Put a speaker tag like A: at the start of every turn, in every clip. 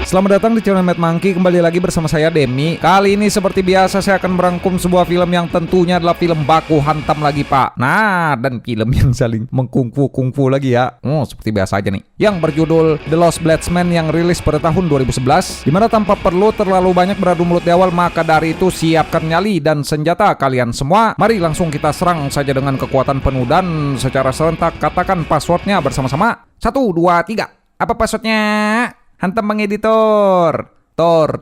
A: Selamat datang di channel Mad Monkey, kembali lagi bersama saya Demi. Kali ini seperti biasa saya akan merangkum sebuah film yang tentunya adalah film baku hantam lagi pak. Nah, dan film yang saling mengkungfu lagi ya. Seperti biasa aja nih. Yang berjudul The Lost Bloodsman yang rilis pada tahun 2011. Dimana tanpa perlu terlalu banyak beradu mulut di awal, maka dari itu siapkan nyali dan senjata kalian semua. Mari langsung kita serang saja dengan kekuatan penuh dan secara serentak katakan passwordnya bersama-sama. 1, 2, 3. Apa passwordnya? Hantam mengeditor. Tor.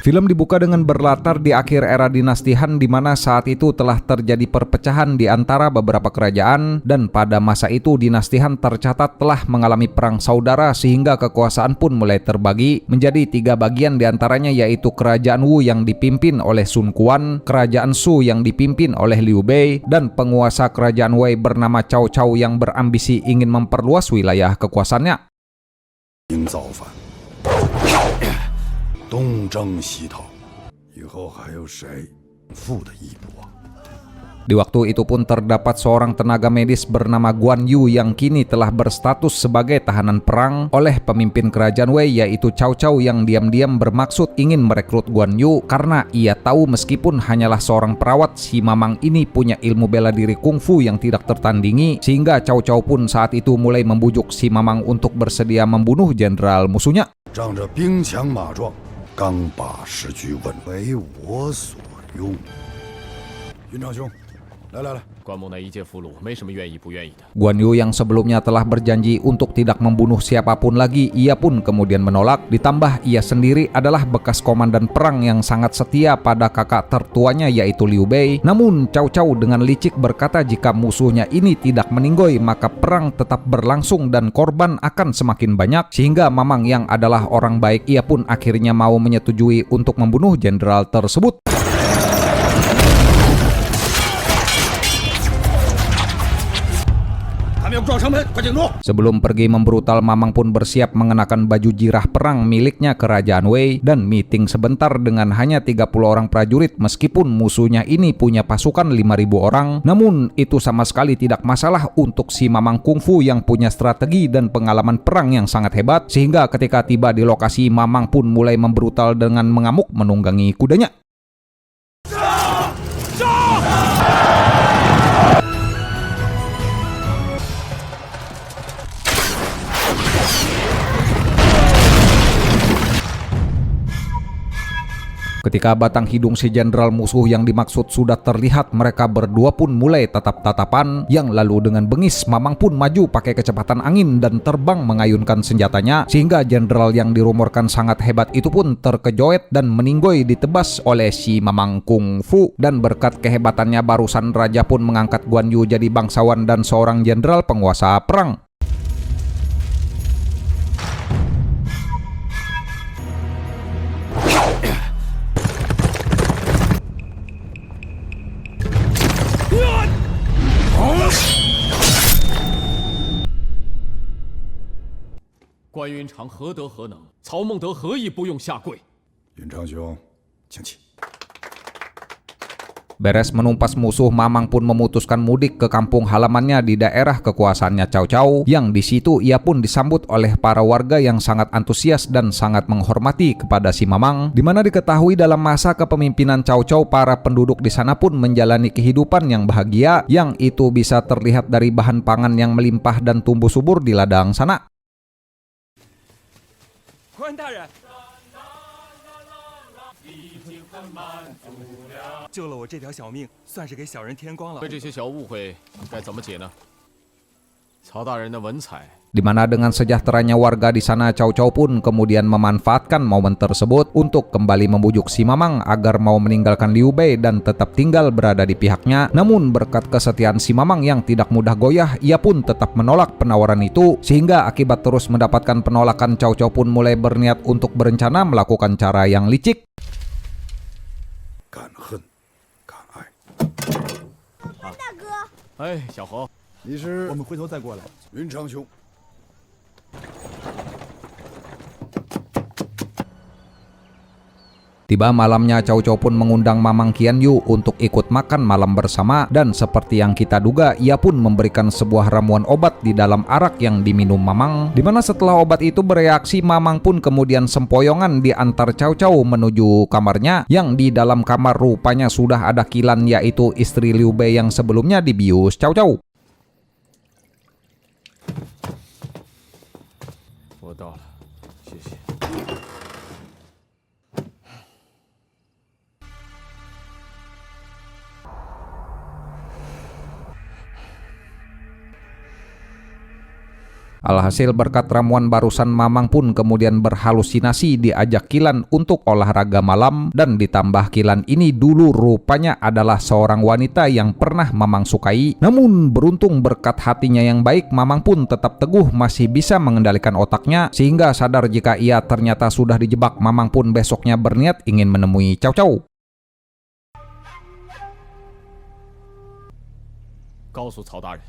A: Film dibuka dengan berlatar di akhir era dinasti Han, di mana saat itu telah terjadi perpecahan di antara beberapa kerajaan, dan pada masa itu dinasti Han tercatat telah mengalami perang saudara sehingga kekuasaan pun mulai terbagi menjadi 3 bagian, diantaranya yaitu kerajaan Wu yang dipimpin oleh Sun Quan, kerajaan Su yang dipimpin oleh Liu Bei, dan penguasa kerajaan Wei bernama Cao Cao yang berambisi ingin memperluas wilayah kekuasaannya.
B: 东征西讨，以后还有谁负的一搏？
A: Di waktu itu pun terdapat seorang tenaga medis bernama Guan Yu yang kini telah berstatus sebagai tahanan perang oleh pemimpin kerajaan Wei yaitu Cao Cao, yang diam-diam bermaksud ingin merekrut Guan Yu karena ia tahu meskipun hanyalah seorang perawat, si Mamang ini punya ilmu bela diri kungfu yang tidak tertandingi, sehingga Cao Cao pun saat itu mulai membujuk si Mamang untuk bersedia membunuh jenderal musuhnya.
B: 仗着兵强马壮，刚把时局稳为我所用。云长兄，来，
C: 关木那一介俘虏，没什么愿意不愿意的。
A: Guan Yu yang sebelumnya telah berjanji untuk tidak membunuh siapapun lagi, ia pun kemudian menolak. Ditambah ia sendiri adalah bekas komandan perang yang sangat setia pada kakak tertuanya yaitu Liu Bei. Namun Cao Cao dengan licik berkata jika musuhnya ini tidak meninggoy maka perang tetap berlangsung dan korban akan semakin banyak, sehingga Mamang yang adalah orang baik ia pun akhirnya mau menyetujui untuk membunuh jenderal tersebut. Sebelum pergi membrutal, Mamang pun bersiap mengenakan baju jirah perang miliknya kerajaan Wei dan meeting sebentar dengan hanya 30 orang prajurit. Meskipun musuhnya ini punya pasukan 5.000 orang, namun itu sama sekali tidak masalah untuk si Mamang Kungfu yang punya strategi dan pengalaman perang yang sangat hebat, sehingga ketika tiba di lokasi Mamang pun mulai membrutal dengan mengamuk menunggangi kudanya. Ketika batang hidung si jenderal musuh yang dimaksud sudah terlihat, mereka berdua pun mulai tatap-tatapan, yang lalu dengan bengis Mamang pun maju pakai kecepatan angin dan terbang mengayunkan senjatanya, sehingga jenderal yang dirumorkan sangat hebat itu pun terkejoet dan meninggoy ditebas oleh si Mamang Kungfu. Dan berkat kehebatannya barusan raja pun mengangkat Guan Yu jadi bangsawan dan seorang jenderal penguasa perang.
C: 关云长何德何能？曹孟德何以不用下跪？
B: 云长兄，请起。
A: Beres menumpas musuh, Mamang pun memutuskan mudik ke kampung halamannya di daerah kekuasaannya Cao Cao, yang di situ ia pun disambut oleh para warga yang sangat antusias dan sangat menghormati kepada si Mamang, di mana diketahui dalam masa kepemimpinan Cao Cao para penduduk di sana pun menjalani kehidupan yang bahagia, yang itu bisa terlihat dari bahan pangan yang melimpah dan tumbuh subur di ladang sana.
D: 官大人，救了我这条小命，算是给小人添光了。
C: 对这些小误会该怎么解呢？曹大人的文采。
A: Di mana dengan sejahteranya warga di sana, Cao Cao pun kemudian memanfaatkan momen tersebut untuk kembali membujuk si Mamang agar mau meninggalkan Liu Bei dan tetap tinggal berada di pihaknya. Namun berkat kesetiaan si Mamang yang tidak mudah goyah, ia pun tetap menolak penawaran itu, sehingga akibat terus mendapatkan penolakan, Cao Cao pun mulai berniat untuk berencana melakukan cara yang licik.
B: 敢恨，敢爱。
E: 大哥，
C: 哎，小侯，
B: 你是？
D: 我们回头再过来。
B: 云长兄。
A: Di Tiba malamnya, Cao Cao pun mengundang Mamang Qianyu untuk ikut makan malam bersama, dan seperti yang kita duga, ia pun memberikan sebuah ramuan obat di dalam arak yang diminum Mamang, dimana setelah obat itu bereaksi, Mamang pun kemudian sempoyongan diantar Cao Cao menuju kamarnya, yang di dalam kamar rupanya sudah ada Qilan, yaitu istri Liu Bei yang sebelumnya dibius Cao Cao.
C: 我到了，谢谢。
A: Alhasil berkat ramuan barusan, Mamang pun kemudian berhalusinasi diajak Qilan untuk olahraga malam, dan ditambah Qilan ini dulu rupanya adalah seorang wanita yang pernah Mamang sukai. Namun beruntung berkat hatinya yang baik, Mamang pun tetap teguh masih bisa mengendalikan otaknya, sehingga sadar jika ia ternyata sudah dijebak. Mamang pun besoknya berniat ingin menemui Cao Cao.
C: 告诉曹大人，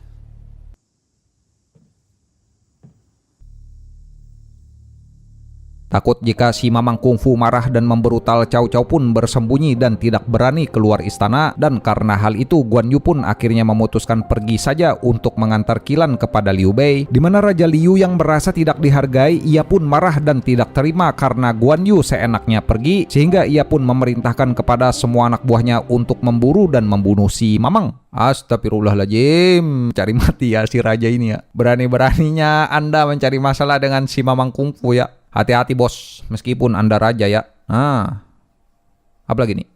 A: Takut jika si Mamang Kungfu marah dan membrutal, Cao Cao pun bersembunyi dan tidak berani keluar istana, dan karena hal itu Guan Yu pun akhirnya memutuskan pergi saja untuk mengantar Qilan kepada Liu Bei, di mana Raja Liu yang merasa tidak dihargai, ia pun marah dan tidak terima karena Guan Yu seenaknya pergi, sehingga ia pun memerintahkan kepada semua anak buahnya untuk memburu dan membunuh si Mamang. Astagfirullahaladzim, cari mati ya si raja ini ya. Berani-beraninya Anda mencari masalah dengan si Mamang Kungfu ya. Hati-hati bos, meskipun Anda raja ya. Apa lagi nih?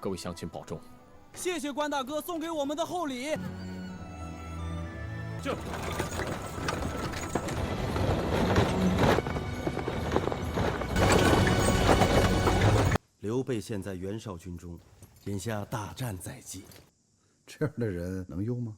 C: 各位乡亲保重。
D: 谢谢关大哥送给我们的厚礼。
C: 这。
F: 刘备现在袁绍军中，眼下大战在即，
B: 这样的人能用吗？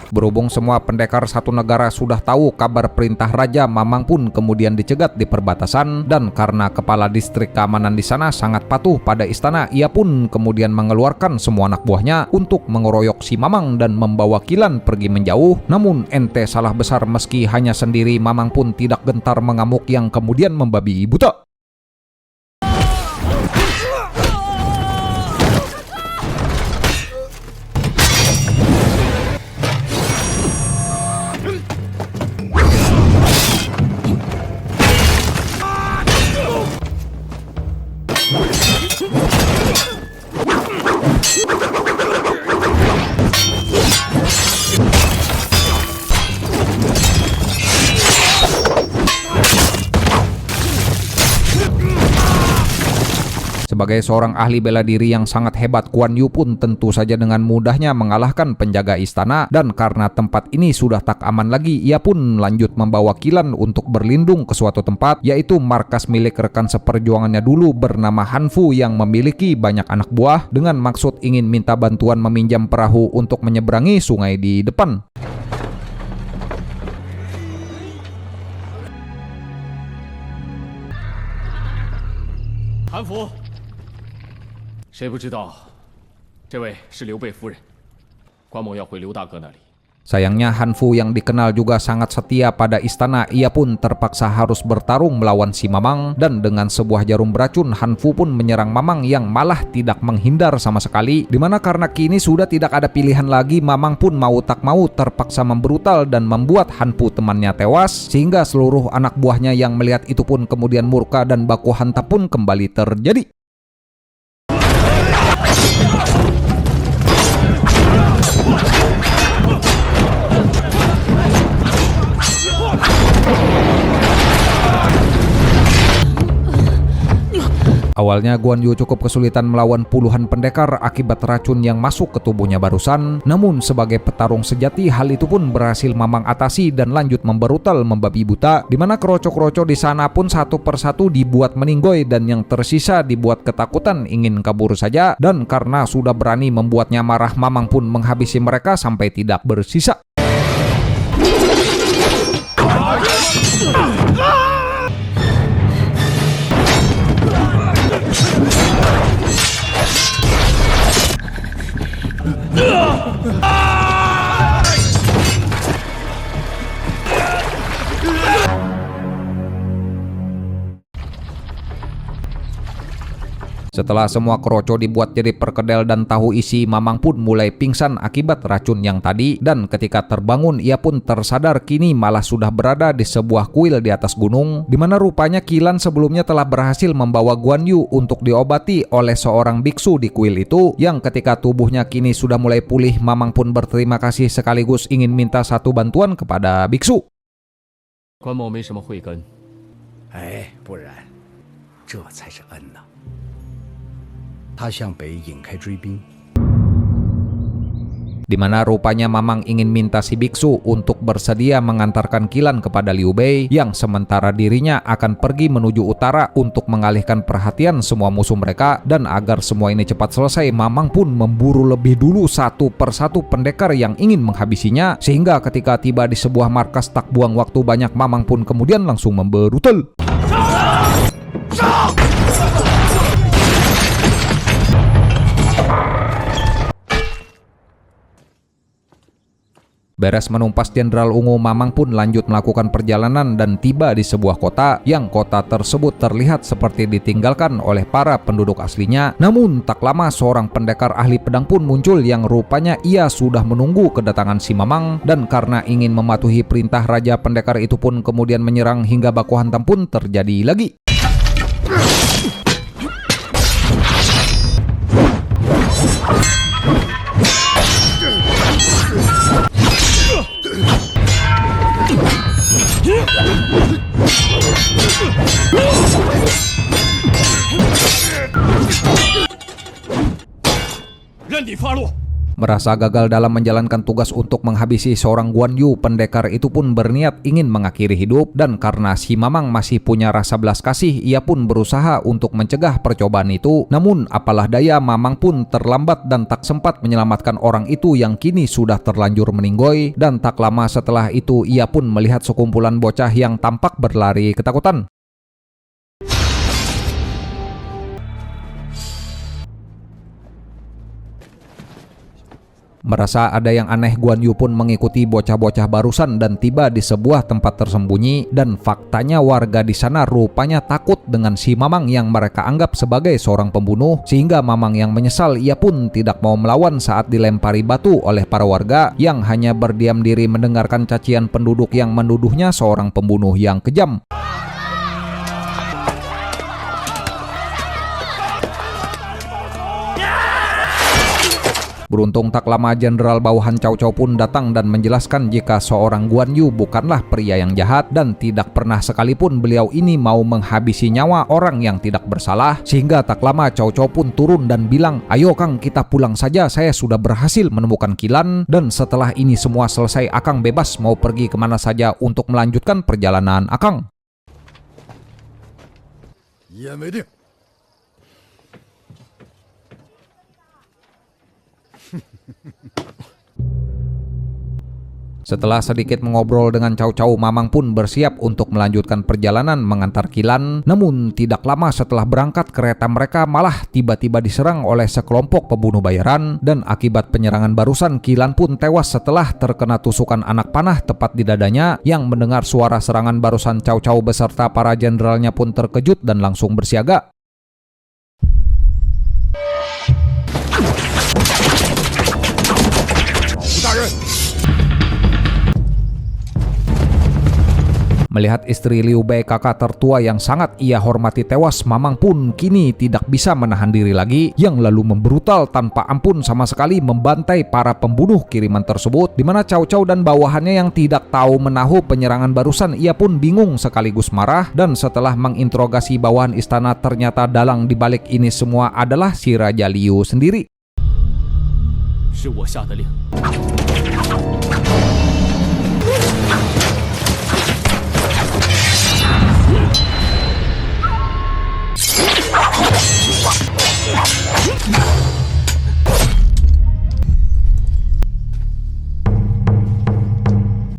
A: Berhubung semua pendekar satu negara sudah tahu kabar perintah raja, Mamang pun kemudian dicegat di perbatasan, dan karena kepala distrik keamanan di sana sangat patuh pada istana, ia pun kemudian mengeluarkan semua anak buahnya untuk mengeroyok si Mamang dan membawa Qilan pergi menjauh. Namun ente salah besar, meski hanya sendiri, Mamang pun tidak gentar mengamuk yang kemudian membabi buta. Sebagai seorang ahli bela diri yang sangat hebat, Guan Yu pun tentu saja dengan mudahnya mengalahkan penjaga istana, dan karena tempat ini sudah tak aman lagi, ia pun lanjut membawa Qilan untuk berlindung ke suatu tempat, yaitu markas milik rekan seperjuangannya dulu bernama Han Fu yang memiliki banyak anak buah, dengan maksud ingin minta bantuan meminjam perahu untuk menyeberangi sungai di depan.
C: 韩福，谁不知道，这位是刘备夫人，关某要回刘大哥那里。
A: Sayangnya Han Fu yang dikenal juga sangat setia pada istana, ia pun terpaksa harus bertarung melawan si Mamang, dan dengan sebuah jarum beracun Han Fu pun menyerang Mamang yang malah tidak menghindar sama sekali, dimana karena kini sudah tidak ada pilihan lagi, Mamang pun mau tak mau terpaksa membrutal dan membuat Han Fu temannya tewas, sehingga seluruh anak buahnya yang melihat itu pun kemudian murka dan baku hantam pun kembali terjadi. Awalnya Guan Yu cukup kesulitan melawan puluhan pendekar akibat racun yang masuk ke tubuhnya barusan. Namun sebagai petarung sejati, hal itu pun berhasil Mamang atasi dan lanjut memberutal membabi buta, dimana kroco-kroco di sana pun satu persatu dibuat meninggoy dan yang tersisa dibuat ketakutan ingin kabur saja. Dan karena sudah berani membuatnya marah, Mamang pun menghabisi mereka sampai tidak bersisa. Setelah semua kroco dibuat jadi perkedel dan tahu isi, Mamang pun mulai pingsan akibat racun yang tadi, dan ketika terbangun ia pun tersadar kini malah sudah berada di sebuah kuil di atas gunung, di mana rupanya Qilan sebelumnya telah berhasil membawa Guan Yu untuk diobati oleh seorang biksu di kuil itu, yang ketika tubuhnya kini sudah mulai pulih, Mamang pun berterima kasih sekaligus ingin minta satu bantuan kepada biksu.
C: 关某没什么慧根，
B: 哎，不然，这才是恩呐。他向北引开追兵，
A: di mana rupanya Mamang ingin minta si biksu untuk bersedia mengantarkan Qilan kepada Liu Bei, yang sementara dirinya akan pergi menuju utara untuk mengalihkan perhatian semua musuh mereka. Dan agar semua ini cepat selesai, Mamang pun memburu lebih dulu satu persatu pendekar yang ingin menghabisinya, sehingga ketika tiba di sebuah markas tak buang waktu banyak, Mamang pun kemudian langsung memberutel. Beres menumpas Jenderal Ungu, Mamang pun lanjut melakukan perjalanan dan tiba di sebuah kota, yang kota tersebut terlihat seperti ditinggalkan oleh para penduduk aslinya. Namun tak lama seorang pendekar ahli pedang pun muncul, yang rupanya ia sudah menunggu kedatangan si Mamang, dan karena ingin mematuhi perintah raja, pendekar itu pun kemudian menyerang hingga baku hantam pun terjadi lagi. Merasa gagal dalam menjalankan tugas untuk menghabisi seorang Guan Yu, pendekar itu pun berniat ingin mengakhiri hidup, dan karena si Mamang masih punya rasa belas kasih, ia pun berusaha untuk mencegah percobaan itu. Namun apalah daya, Mamang pun terlambat dan tak sempat menyelamatkan orang itu yang kini sudah terlanjur meninggoy, dan tak lama setelah itu ia pun melihat sekumpulan bocah yang tampak berlari ketakutan. Merasa ada yang aneh, Guan Yu pun mengikuti bocah-bocah barusan dan tiba di sebuah tempat tersembunyi, dan faktanya warga di sana rupanya takut dengan si Mamang yang mereka anggap sebagai seorang pembunuh, sehingga Mamang yang menyesal ia pun tidak mau melawan saat dilempari batu oleh para warga yang hanya berdiam diri mendengarkan cacian penduduk yang menuduhnya seorang pembunuh yang kejam. Beruntung tak lama Jenderal Bawahan Cao Cao pun datang dan menjelaskan jika seorang Guan Yu bukanlah pria yang jahat, dan tidak pernah sekalipun beliau ini mau menghabisi nyawa orang yang tidak bersalah. Sehingga tak lama Cao Cao pun turun dan bilang, "Ayo Kang, kita pulang saja, saya sudah berhasil menemukan Qilan, dan setelah ini semua selesai Akang bebas mau pergi kemana saja untuk melanjutkan perjalanan Akang."
B: 一言为定。
A: Setelah sedikit mengobrol dengan Cao Cao, Mamang pun bersiap untuk melanjutkan perjalanan mengantar Qilan. Namun tidak lama setelah berangkat, kereta mereka malah tiba-tiba diserang oleh sekelompok pembunuh bayaran, dan akibat penyerangan barusan Qilan pun tewas setelah terkena tusukan anak panah tepat di dadanya. Yang mendengar suara serangan barusan, Cao Cao beserta para jenderalnya pun terkejut dan langsung bersiaga. Melihat istri Liu Bei, kakak tertua yang sangat ia hormati, tewas, Mamang pun kini tidak bisa menahan diri lagi, yang lalu membrutal tanpa ampun sama sekali membantai para pembunuh kiriman tersebut. Di mana Cao Cao dan bawahannya yang tidak tahu menahu penyerangan barusan, ia pun bingung sekaligus marah, dan setelah menginterogasi bawahan istana, ternyata dalang dibalik ini semua adalah si Raja Liu sendiri.
C: 是我下的令。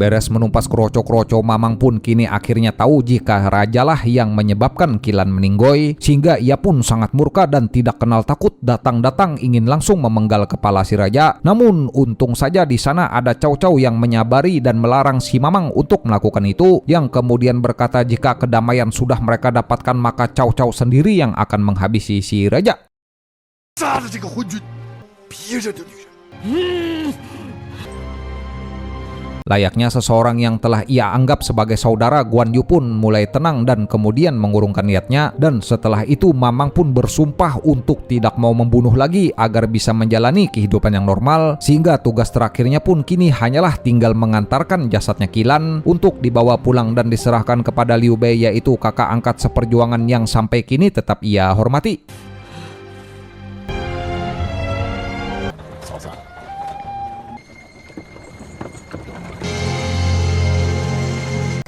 A: Beres menumpas kroco-kroco, Mamang pun kini akhirnya tahu jika rajalah yang menyebabkan Kilan meninggoy, sehingga ia pun sangat murka dan tidak kenal takut datang-datang ingin langsung memenggal kepala si raja. Namun untung saja di sana ada Cao Cao yang menyabari dan melarang si Mamang untuk melakukan itu, yang kemudian berkata jika kedamaian sudah mereka dapatkan maka Cao Cao sendiri yang akan menghabisi si raja.
B: 杀了这个昏君，逼着这女人。
A: Layaknya seseorang yang telah ia anggap sebagai saudara, Guan Yu pun mulai tenang dan kemudian mengurungkan niatnya. Dan setelah itu Mamang pun bersumpah untuk tidak mau membunuh lagi agar bisa menjalani kehidupan yang normal. Sehingga tugas terakhirnya pun kini hanyalah tinggal mengantarkan jasadnya Kilan untuk dibawa pulang dan diserahkan kepada Liu Bei, yaitu kakak angkat seperjuangan yang sampai kini tetap ia hormati.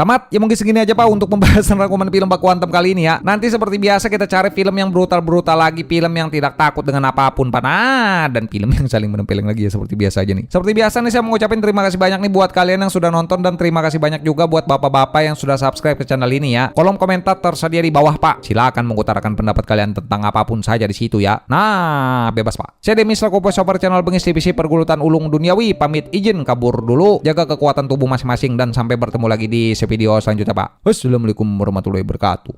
A: Tamat, ya mungkin segini aja Pak untuk pembahasan rangkuman film Baku Hantam kali ini ya. Nanti seperti biasa kita cari film yang brutal-brutal lagi, film yang tidak takut dengan apapun Pak. Nah, dan film yang saling menempeleng lagi ya seperti biasa aja nih. Seperti biasa nih saya mau ngucapin terima kasih banyak nih buat kalian yang sudah nonton, dan terima kasih banyak juga buat bapak-bapak yang sudah subscribe ke channel ini ya. Kolom komentar tersedia di bawah Pak. Silakan mengutarakan pendapat kalian tentang apapun saja di situ ya. Nah, bebas Pak. Saya Demi selaku voiceover channel Bengis TVC Pergulutan Ulung Duniawi pamit izin kabur dulu. Jaga kekuatan tubuh masing-masing dan sampai bertemu lagi di video selanjutnya Pak. Wassalamualaikum warahmatullahi wabarakatuh.